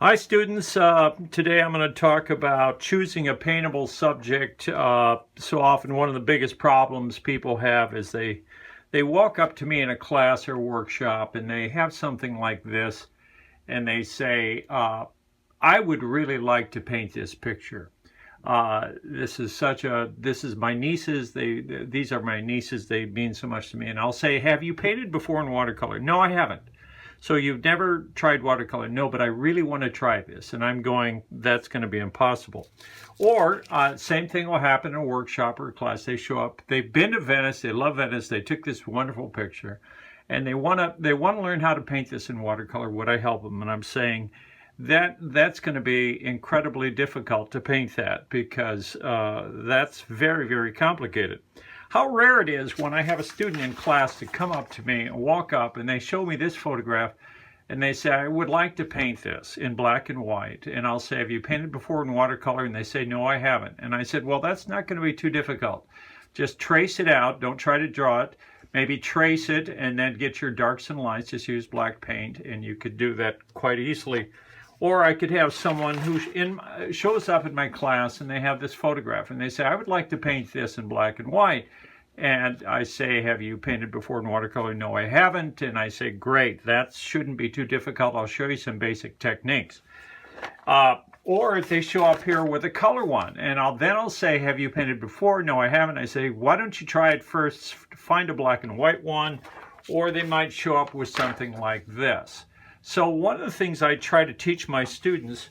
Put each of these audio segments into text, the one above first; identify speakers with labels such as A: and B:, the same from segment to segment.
A: Hi students, today I'm going to talk about choosing a paintable subject. So often one of the biggest problems people have is they walk up to me in a class or workshop and they have something like this and they say, I would really like to paint this picture. This is my nieces, these are my nieces, they mean so much to me. And I'll say, have you painted before in watercolor? No, I haven't. So you've never tried watercolor? No, but I really want to try this. And I'm going, that's going to be impossible. Or same thing will happen in a workshop or a class. They show up, they've been to Venice, they love Venice, they took this wonderful picture, and they want to learn how to paint this in watercolor. Would I help them? And I'm saying that's going to be incredibly difficult to paint that because that's very, very complicated. How rare it is when I have a student in class to come up to me and walk up and they show me this photograph and they say, I would like to paint this in black and white. And I'll say, have you painted before in watercolor? And they say, no, I haven't. And I said, well, that's not going to be too difficult. Just trace it out. Don't try to draw it. Maybe trace it and then get your darks and lights. Just use black paint and you could do that quite easily. Or I could have someone who shows up in my class and they have this photograph and they say, I would like to paint this in black and white. And I say, have you painted before in watercolor? No, I haven't. And I say, great, that shouldn't be too difficult. I'll show you some basic techniques. Or if they show up here with a color one, and I'll say, have you painted before? No, I haven't. I say, why don't you try it first, find a black and white one, or they might show up with something like this. So one of the things I try to teach my students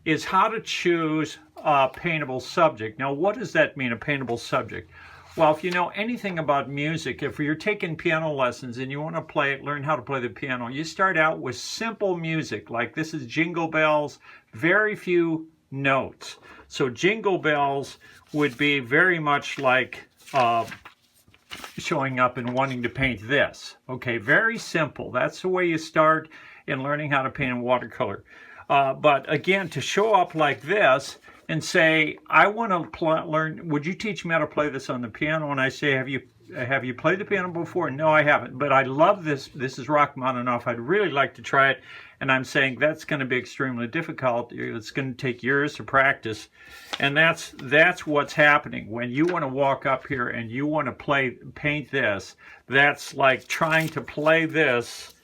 A: is how to choose a paintable subject. Now, what does that mean, a paintable subject? Well, if you know anything about music, if you're taking piano lessons and you want to learn how to play the piano, you start out with simple music, like this is Jingle Bells, very few notes. So Jingle Bells would be very much like showing up and wanting to paint this. Okay, very simple. That's the way you start in learning how to paint in watercolor. But again, to show up like this and say, I want to learn, would you teach me how to play this on the piano? And I say, have you played the piano before? No, I haven't, but I love this. This is Rachmaninoff. I'd really like to try it. And I'm saying that's going to be extremely difficult. It's going to take years to practice. And that's what's happening. When you want to walk up here and you want to paint this, that's like trying to play this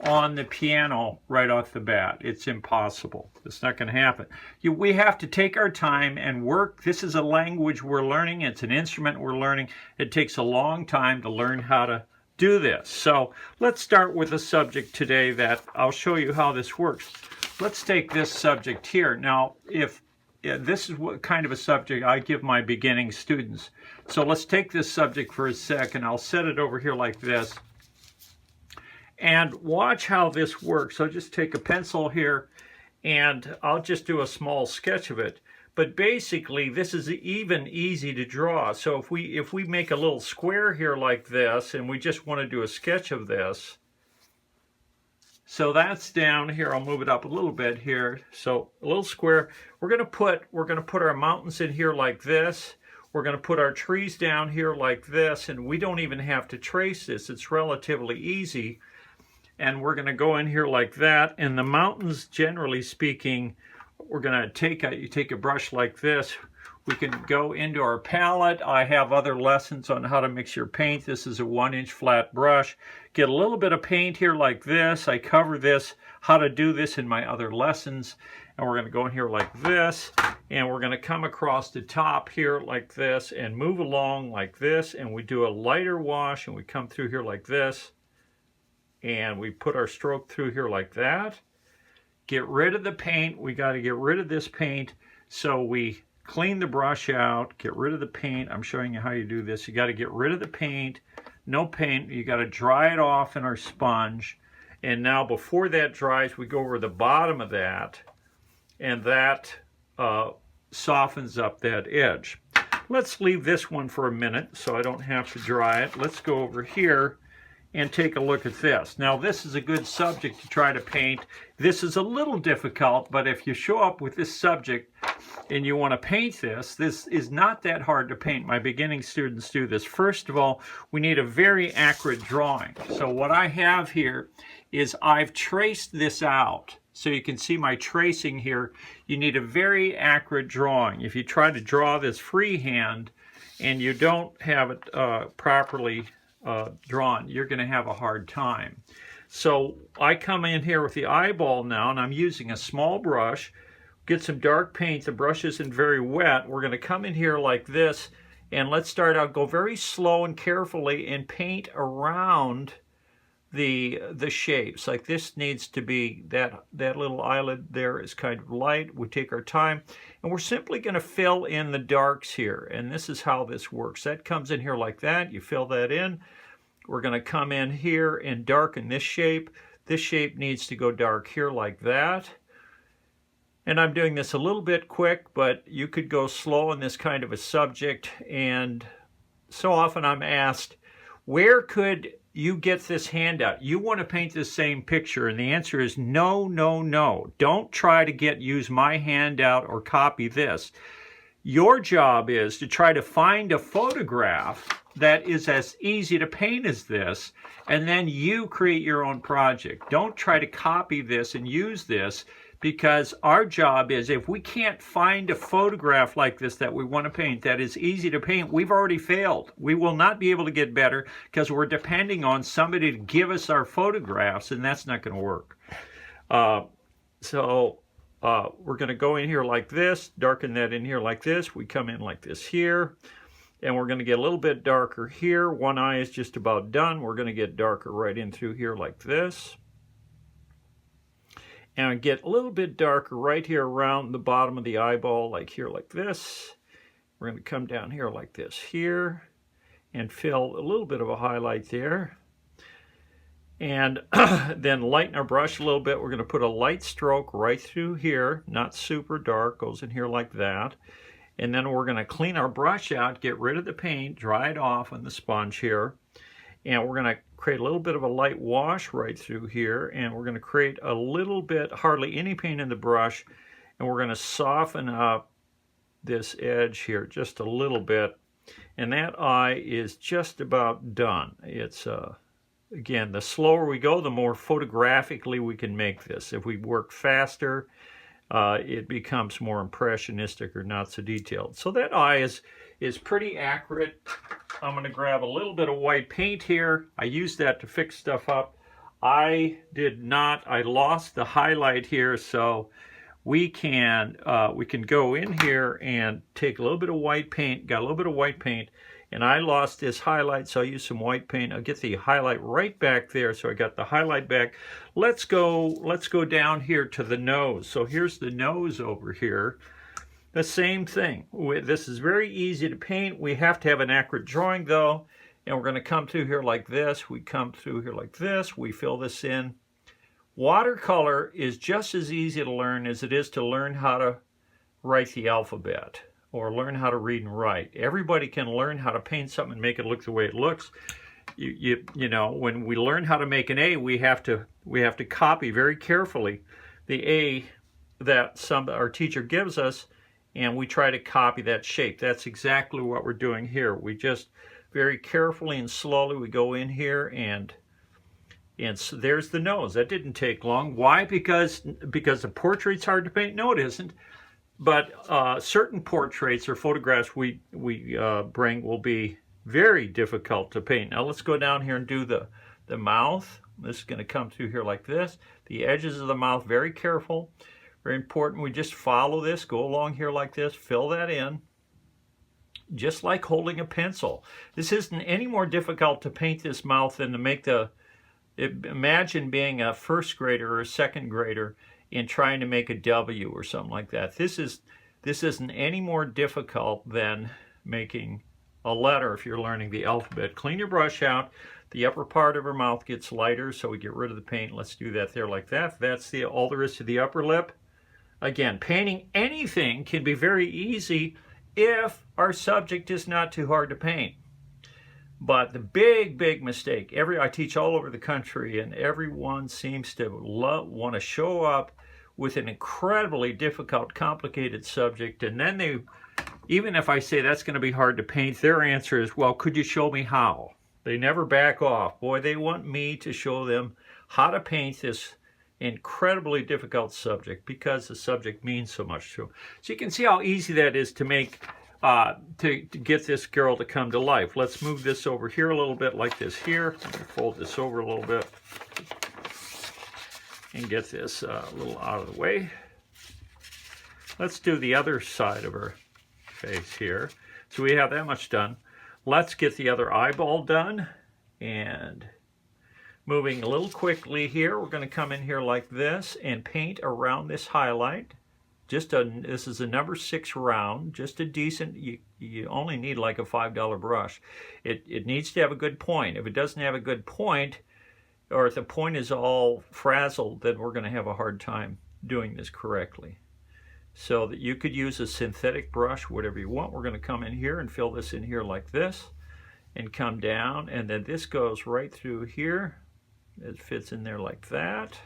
A: on the piano right off the bat. It's impossible. It's not going to happen. We have to take our time and work. This is a language we're learning. It's an instrument we're learning. It takes a long time to learn how to do this. So let's start with a subject today that I'll show you how this works. Let's take this subject here. Now, this is what kind of a subject I give my beginning students. So let's take this subject for a second. I'll set it over here like this. And watch how this works. So just take a pencil here and I'll just do a small sketch of it. But basically this is even easy to draw. So if we make a little square here like this and we just want to do a sketch of this. So that's down here. I'll move it up a little bit here. So a little square. We're going to put our mountains in here like this. We're going to put our trees down here like this, and we don't even have to trace this. It's relatively easy. And we're going to go in here like that. And the mountains, generally speaking, we're going to take a brush like this. We can go into our palette. I have other lessons on how to mix your paint. This is a 1-inch flat brush. Get a little bit of paint here like this. I cover this, how to do this in my other lessons. And we're going to go in here like this. And we're going to come across the top here like this and move along like this. And we do a lighter wash and we come through here like this. And we put our stroke through here like that. Get rid of the paint. We got to get rid of this paint. So we clean the brush out, get rid of the paint. I'm showing you how you do this. You got to get rid of the paint. No paint. You got to dry it off in our sponge. And now before that dries, we go over the bottom of that. And that softens up that edge. Let's leave this one for a minute so I don't have to dry it. Let's go over here and take a look at this. Now this is a good subject to try to paint. This is a little difficult, but if you show up with this subject and you want to paint this is not that hard to paint. My beginning students do this. First of all, we need a very accurate drawing. So what I have here is I've traced this out. so you can see my tracing here, you need a very accurate drawing. If you try to draw this freehand and you don't have it properly drawn, you're going to have a hard time. So I come in here with the eyeball now, and I'm using a small brush. Get some dark paint. The brush isn't very wet. We're going to come in here like this, and let's start out, go very slow and carefully and paint around the shapes. Like this needs to be, that little eyelid there is kind of light. We take our time, and we're simply going to fill in the darks here, and this is how this works. That comes in here like that. You fill that in. We're going to come in here and darken this shape. This shape needs to go dark here like that. And I'm doing this a little bit quick, but you could go slow in this kind of a subject. And so often I'm asked, where could you get this handout? You want to paint the same picture? And the answer is no, no, no. Don't try to use my handout or copy this. Your job is to try to find a photograph that is as easy to paint as this, and then you create your own project. Don't try to copy this and use this, because our job is, if we can't find a photograph like this that we want to paint that is easy to paint, we've already failed. We will not be able to get better because we're depending on somebody to give us our photographs, and that's not going to work. We're going to go in here like this, darken that in here like this. We come in like this here, and we're going to get a little bit darker here. One eye is just about done. We're going to get darker right in through here like this. And get a little bit darker right here around the bottom of the eyeball, like here like this. We're going to come down here like this here and fill a little bit of a highlight there. And then lighten our brush a little bit. We're going to put a light stroke right through here, not super dark, goes in here like that. And then we're going to clean our brush out, get rid of the paint, dry it off on the sponge here. And we're going to create a little bit of a light wash right through here. And we're going to create a little bit, hardly any paint in the brush. And we're going to soften up this edge here just a little bit. And that eye is just about done. It's, again, the slower we go, the more photographically we can make this. If we work faster, it becomes more impressionistic or not so detailed. So that eye is pretty accurate. I'm going to grab a little bit of white paint here. I use that to fix stuff up. I lost the highlight here, so we can go in here and take a little bit of white paint. Got a little bit of white paint, and I lost this highlight, so I use some white paint. I'll get the highlight right back there, so I got the highlight back. Let's go down here to the nose. So here's the nose over here. The same thing. This is very easy to paint. We have to have an accurate drawing though, and we're going to come through here like this. We come through here like this. We fill this in. Watercolor is just as easy to learn as it is to learn how to write the alphabet or learn how to read and write. Everybody can learn how to paint something and make it look the way it looks. You know, when we learn how to make an A, we have to copy very carefully the A that our teacher gives us, and we try to copy that shape. That's exactly what we're doing here. We just very carefully and slowly we go in here, and so there's the nose. That didn't take long. Why? Because the portrait's hard to paint? No, it isn't. But certain portraits or photographs we bring will be very difficult to paint. Now let's go down here and do the mouth. This is going to come through here like this. The edges of the mouth, very careful. Very important. We just follow this, go along here like this, fill that in, just like holding a pencil. This isn't any more difficult to paint this mouth than to make imagine being a first grader or a second grader and trying to make a W or something like that. This isn't any more difficult than making a letter if you're learning the alphabet. Clean your brush out. The upper part of her mouth gets lighter, so we get rid of the paint. Let's do that there like that. That's all there is to the upper lip. Again, painting anything can be very easy if our subject is not too hard to paint. But the big mistake, I teach all over the country, and everyone seems to want to show up with an incredibly difficult, complicated subject, and then even if I say that's going to be hard to paint, their answer is, well, could you show me how? They never back off. Boy, they want me to show them how to paint this incredibly difficult subject because the subject means so much to them. So you can see how easy that is to make, to get this girl to come to life. Let's move this over here a little bit like this here. Fold this over a little bit and get this a little out of the way. Let's do the other side of her face here. So we have that much done. Let's get the other eyeball done. And moving a little quickly here, we're going to come in here like this and paint around this highlight. This is a number 6 round, just a decent, you only need like a $5 brush. It needs to have a good point. If it doesn't have a good point, or if the point is all frazzled, then we're going to have a hard time doing this correctly. So that you could use a synthetic brush, whatever you want. We're going to come in here and fill this in here like this, and come down, and then this goes right through here. It fits in there like that.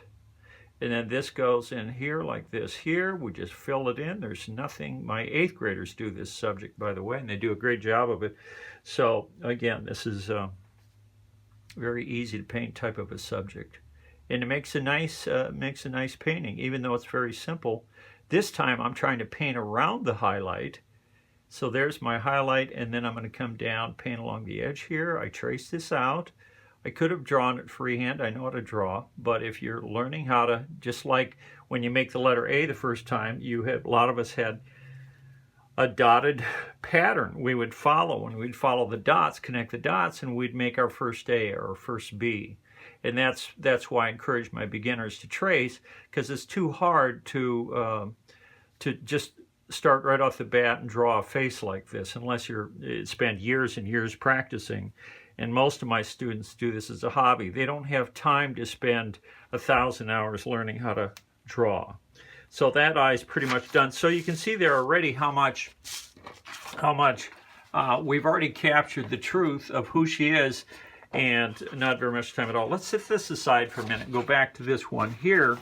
A: And then this goes in here like this here. We just fill it in. There's nothing. My 8th graders do this subject, by the way, and they do a great job of it. So again, this is very easy to paint type of a subject. And it makes a nice painting, even though it's very simple. This time I'm trying to paint around the highlight. So there's my highlight, and then I'm going to come down, paint along the edge here. I trace this out. I could have drawn it freehand. I know how to draw, but if you're learning how to, just like when you make the letter A the first time, a lot of us had a dotted pattern we would follow, and we'd follow the dots, connect the dots, and we'd make our first A or our first B. And that's why I encourage my beginners to trace, because it's too hard to just start right off the bat and draw a face like this unless you spend years and years practicing. And most of my students do this as a hobby. They don't have time to spend 1,000 hours learning how to draw. So that eye is pretty much done. So you can see there already how much we've already captured the truth of who she is, and not very much time at all. Let's set this aside for a minute and go back to this one here.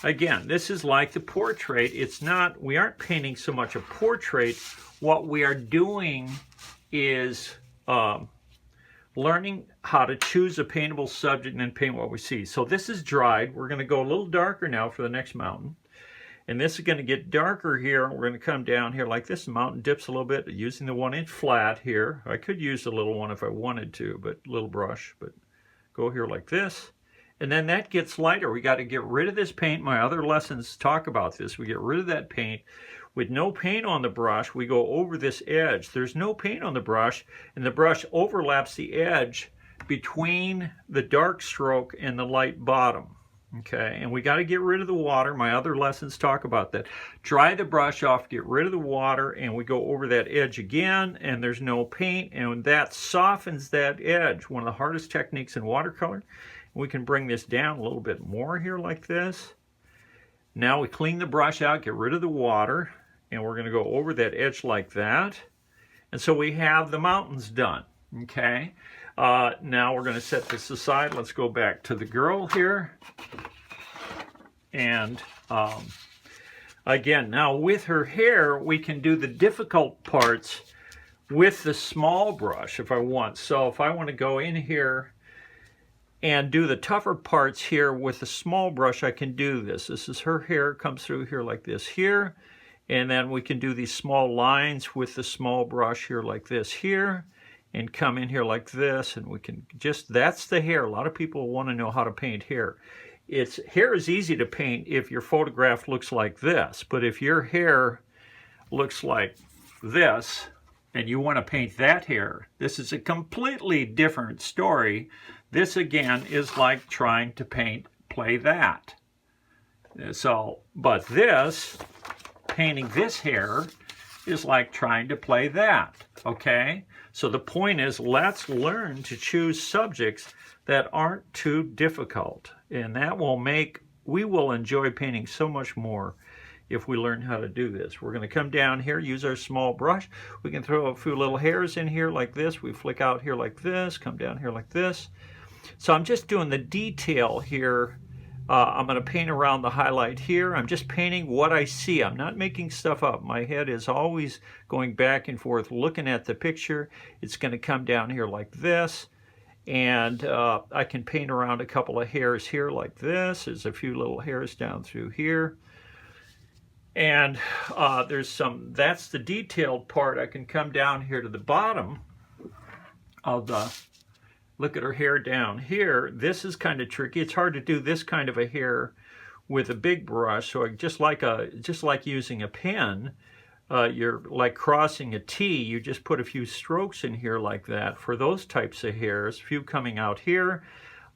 A: Again, this is like the portrait. We aren't painting so much a portrait. What we are doing is learning how to choose a paintable subject and then paint what we see. So this is dried. We're going to go a little darker now for the next mountain. And this is going to get darker here. We're going to come down here like this. The mountain dips a little bit using the 1-inch flat here. I could use a little one if I wanted to, but little brush. But go here like this. And then that gets lighter. We got to get rid of this paint. My other lessons talk about this. We get rid of that paint. With no paint on the brush, we go over this edge. There's no paint on the brush, and the brush overlaps the edge between the dark stroke and the light bottom. Okay, and we got to get rid of the water. My other lessons talk about that. Dry the brush off, get rid of the water, and we go over that edge again, and there's no paint, and that softens that edge. One of the hardest techniques in watercolor. We can bring this down a little bit more here like this. Now we clean the brush out, get rid of the water, and we're going to go over that edge like that. And so we have the mountains done, okay? Now we're going to set this aside. Let's go back to the girl here. And again, now with her hair, we can do the difficult parts with the small brush if I want. So if I want to go in here and do the tougher parts here with the small brush, I can do this. This is her hair, comes through here like this here. And then we can do these small lines with the small brush here like this here. And come in here like this, and we can just, that's the hair. A lot of people want to know how to paint hair. Hair is easy to paint if your photograph looks like this, but if your hair looks like this, and you want to paint that hair, this is a completely different story. This again is like trying to play that. So, but this, painting this hair, is like trying to play that, okay? So the point is, let's learn to choose subjects that aren't too difficult. And that will we will enjoy painting so much more if we learn how to do this. We're going to come down here, use our small brush. We can throw a few little hairs in here like this. We flick out here like this, come down here like this. So I'm just doing the detail here. I'm going to paint around the highlight here. I'm just painting what I see. I'm not making stuff up. My head is always going back and forth looking at the picture. It's going to come down here like this. And I can paint around a couple of hairs here like this. There's a few little hairs down through here. And that's the detailed part. I can come down here to the bottom of the, look at her hair down here. This is kind of tricky. It's hard to do this kind of a hair with a big brush. So just like using a pen, you're like crossing a T. You just put a few strokes in here like that for those types of hairs. A few coming out here,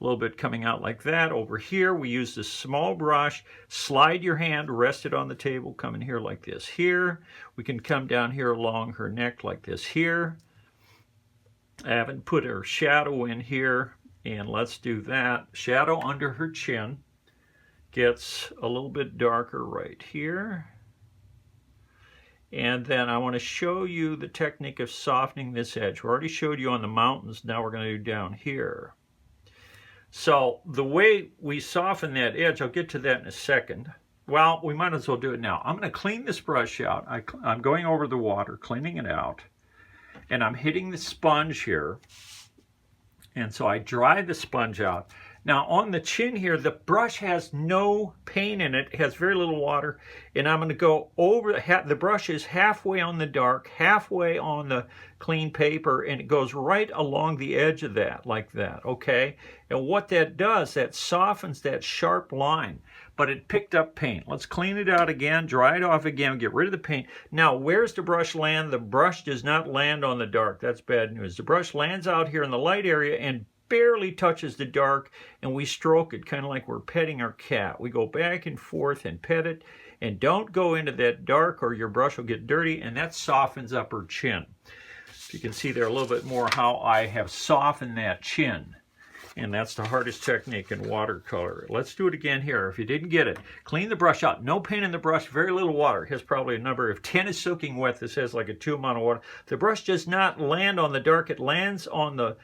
A: a little bit coming out like that. Over here, we use this small brush. Slide your hand, rest it on the table, come in here like this here. We can come down here along her neck like this here. I haven't put her shadow in here, and let's do that. Shadow under her chin gets a little bit darker right here. And then I want to show you the technique of softening this edge. We already showed you on the mountains. Now we're going to do down here. So the way we soften that edge, I'll get to that in a second. Well, we might as well do it now. I'm going to clean this brush out. I'm going over the water, cleaning it out. And I'm hitting the sponge here. And so I dry the sponge out. Now on the chin here, the brush has no paint in it. It has very little water. And I'm going to go over, the brush is halfway on the dark, halfway on the clean paper, and it goes right along the edge of that, like that, okay? And what that does, that softens that sharp line. But it picked up paint. Let's clean it out again, dry it off again, get rid of the paint. Now, where's the brush land? The brush does not land on the dark. That's bad news. The brush lands out here in the light area and barely touches the dark, and we stroke it kind of like we're petting our cat. We go back and forth and pet it, and don't go into that dark or your brush will get dirty, and that softens up her chin. You can see there a little bit more how I have softened that chin. And that's the hardest technique in watercolor. Let's do it again here. If you didn't get it, clean the brush out. No paint in the brush, very little water. It has probably a number. If 10 is soaking wet, this has like a 2 amount of water. The brush does not land on the dark. It lands on the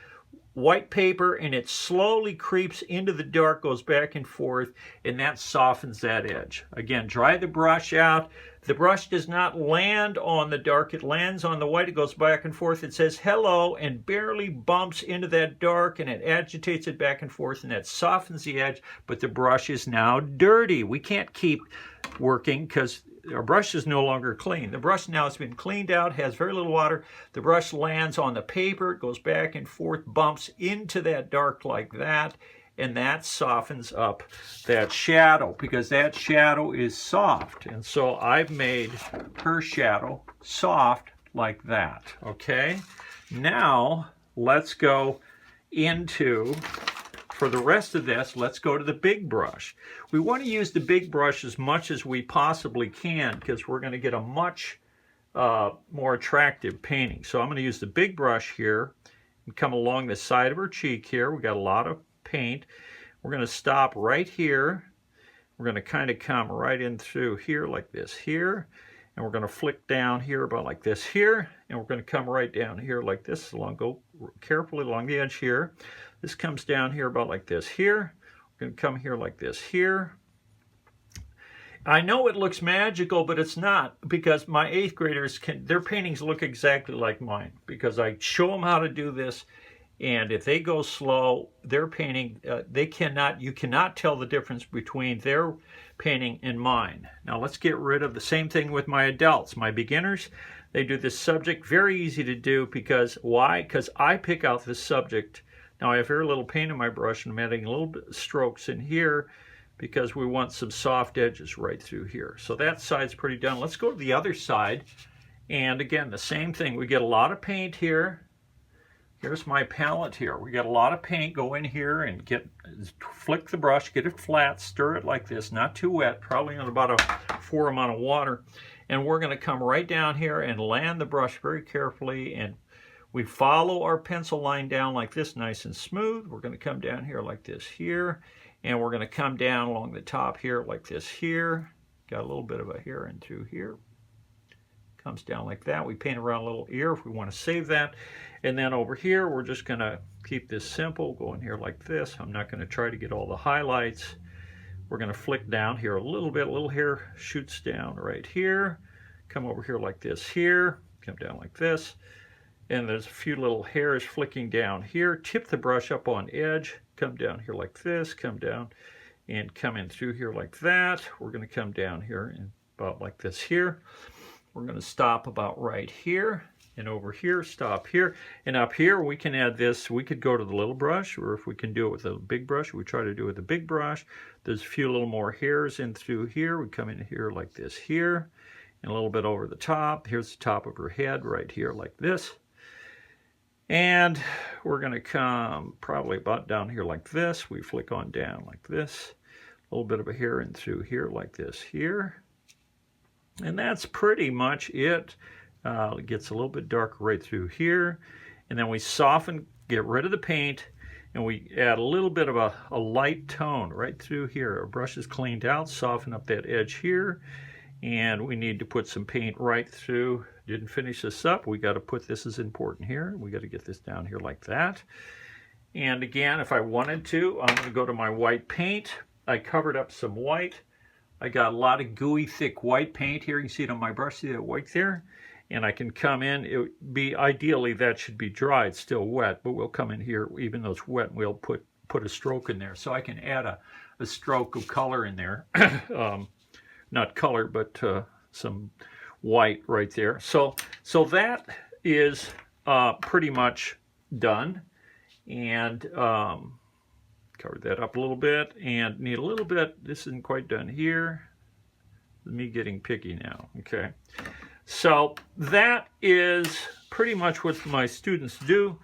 A: white paper, and it slowly creeps into the dark, goes back and forth, and that softens that edge. Again, dry the brush out. The brush does not land on the dark. It lands on the white. It goes back and forth. It says hello and barely bumps into that dark, and it agitates it back and forth, and that softens the edge, but the brush is now dirty. We can't keep working because our brush is no longer clean. The brush now has been cleaned out, has very little water. The brush lands on the paper, it goes back and forth, bumps into that dark like that, and that softens up that shadow because that shadow is soft. And so I've made her shadow soft like that, okay? Now let's go into, for the rest of this, let's go to the big brush. We want to use the big brush as much as we possibly can because we're going to get a much more attractive painting. So I'm going to use the big brush here and come along the side of her cheek here. We got a lot of paint. We're going to stop right here. We're going to kind of come right in through here like this here. And we're going to flick down here about like this here. And we're going to come right down here like this. Go carefully along the edge here. This comes down here about like this here. We're going to come here like this here. I know it looks magical, but it's not, because my 8th graders, their paintings look exactly like mine because I show them how to do this. And if they go slow, their painting, you cannot tell the difference between their painting and mine. Now let's get rid of the same thing with my adults. My beginners, they do this subject, very easy to do because, why? Because I pick out the subject. Now I have very little paint in my brush and I'm adding a little bit of strokes in here because we want some soft edges right through here. So that side's pretty done. Let's go to the other side. And again, the same thing. We get a lot of paint here. Here's my palette here. We got a lot of paint. Go in here and flick the brush, get it flat, stir it like this, not too wet, probably in about a 4 amount of water. And we're going to come right down here and land the brush very carefully, and we follow our pencil line down like this, nice and smooth. We're going to come down here like this here, and we're going to come down along the top here like this here. Got a little bit of a hair in through here. Comes down like that. We paint around a little ear if we want to save that. And then over here, we're just going to keep this simple, go in here like this. I'm not going to try to get all the highlights. We're going to flick down here a little bit. A little hair shoots down right here. Come over here like this here. Come down like this. and there's a few little hairs flicking down here. Tip the brush up on edge, come down here like this, come down and come in through here like that. We're going to come down here and about like this here. We're going to stop about right here, and over here, stop here, and up here we can add this. We could go to the little brush, or if we can do it with a big brush, we try to do it with a big brush. There's a few little more hairs in through here. We come in here like this here, and a little bit over the top. Here's the top of her head right here like this. And we're going to come probably about down here like this. We flick on down like this. A little bit of a hair in through here like this here. And that's pretty much it. It gets a little bit darker right through here. And then we soften, get rid of the paint, and we add a little bit of a light tone right through here. Our brush is cleaned out, soften up that edge here. And we need to put some paint right through. Didn't finish this up. We got to put, this is important here. We got to get this down here like that. And again, if I wanted to, I'm going to go to my white paint. I covered up some white. I got a lot of gooey, thick white paint here. You can see it on my brush. See that white there? And I can come in. It would be, ideally, that should be dry. It's still wet, but we'll come in here, even though it's wet, and we'll put a stroke in there. So I can add a stroke of color in there. Not color, but some white right there. So that is pretty much done. And covered that up a little bit, and need a little bit. This isn't quite done here. Me getting picky now. Okay. So that is pretty much what my students do.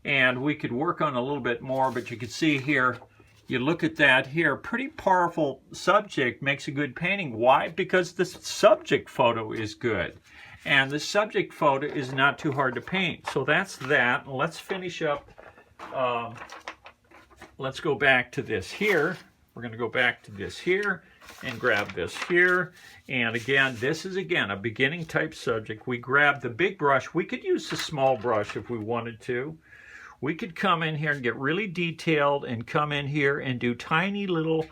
A: And we could work on a little bit more, but you can see here, you look at that here, pretty powerful subject makes a good painting. Why? Because the subject photo is good. And the subject photo is not too hard to paint. So that's that. Let's finish up. Let's go back to this here. We're going to go back to this here and grab this here. And again, this is again a beginning type subject. We grab the big brush. We could use the small brush if we wanted to. We could come in here and get really detailed and come in here and do tiny little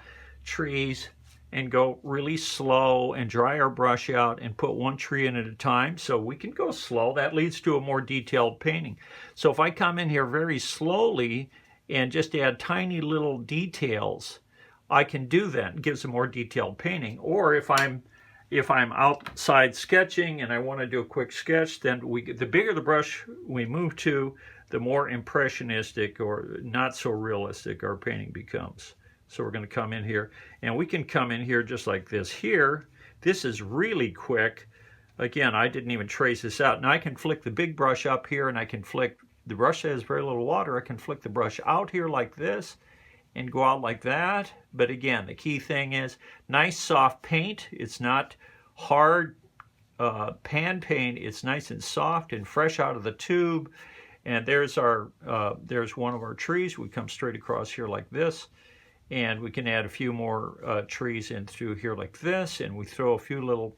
A: trees and go really slow and dry our brush out and put one tree in at a time. So we can go slow. That leads to a more detailed painting. So if I come in here very slowly and just add tiny little details, I can do that. It gives a more detailed painting. Or if I'm outside sketching and I want to do a quick sketch, then the bigger the brush we move to, the more impressionistic or not so realistic our painting becomes. So we're going to come in here, and we can come in here just like this here. This is really quick. Again, I didn't even trace this out. Now I can flick the big brush up here, and I can flick, the brush has very little water, I can flick the brush out here like this and go out like that. But again, the key thing is nice soft paint. It's not hard pan paint. It's nice and soft and fresh out of the tube. And there's our there's one of our trees. We come straight across here like this, and we can add a few more trees in through here like this, and we throw a few little,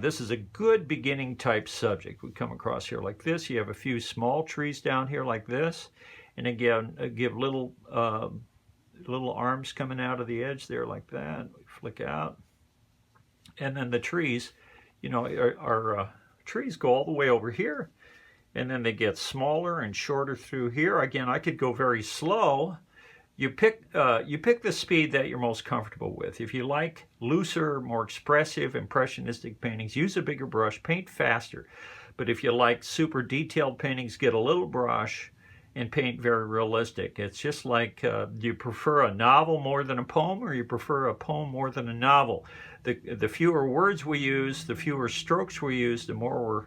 A: this is a good beginning type subject. We come across here like this. You have a few small trees down here like this, and again, give little arms coming out of the edge there like that. We flick out, and then the trees, are trees go all the way over here, and then they get smaller and shorter through here. Again, I could go very slow. You pick the speed that you're most comfortable with. If you like looser, more expressive, impressionistic paintings, use a bigger brush, paint faster. But if you like super detailed paintings, get a little brush and paint very realistic. It's just like, do you prefer a novel more than a poem, or you prefer a poem more than a novel? The fewer words we use, the fewer strokes we use, the more we're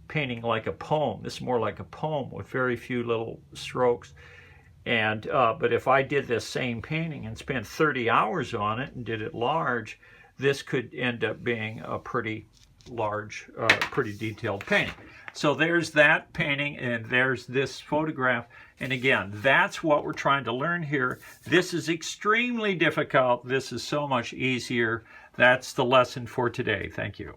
A: painting like a poem. This is more like a poem with very few little strokes. And but if I did this same painting and spent 30 hours on it and did it large, this could end up being a pretty large, pretty detailed painting. So there's that painting, and there's this photograph. And again, that's what we're trying to learn here. This is extremely difficult. This is so much easier. That's the lesson for today. Thank you.